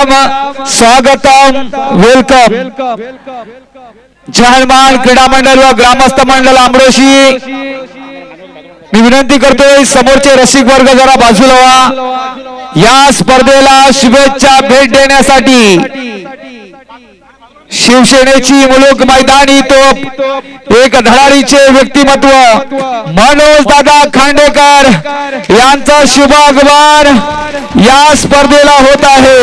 स्वागतम वेलकम। जहानमान क्रीडा मंडळ व ग्रामस्थ मंडळ आंबरोशी मी विनंती करतोय समोरचे रसिक वर्ग जरा बाजूला व्हा। या स्पर्धेला शुभेच्छा भेट देण्यासाठी शिवसेनेची मुलुक मैदानी तोप एक धडाडीचे व्यक्तिमत्व मनोज दादा खांडेकर यांचा शुभागमन या स्पर्धेला होत आहे।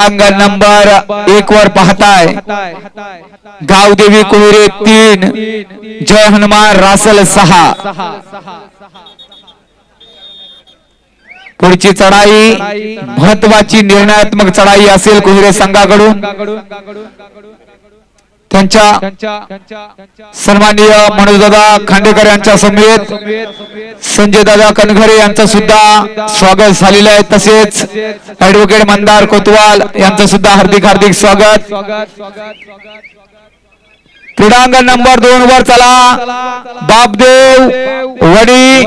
अंगण नंबर 1 वर पाहताय गावदेवी कोहिरे 3 जय हनुमान रासल 6। पुढची चढाई महत्वाची निर्णयात्मक चढाई असेल कोहिरे संघाकडून। त्यांच्या सन्माननीय मनोजदादा खांडेकर यांच्या समेत संजय दादा कनघरे यांचं सुद्धा स्वागत झालेलं आहे। तसेच ऍडव्होकेट मंदार कोतवाल यांचं सुद्धा हार्दिक हार्दिक स्वागत। क्रीडांगण नंबर 2 वर चला बापदेव वडी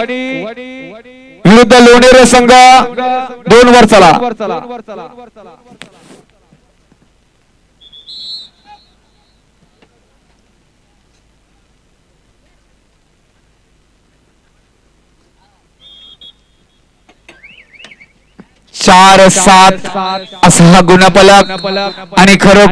विरुद्ध लोणेरे संघ 2 वर चला। चार 7 असा गुणफलक आणि खरोखर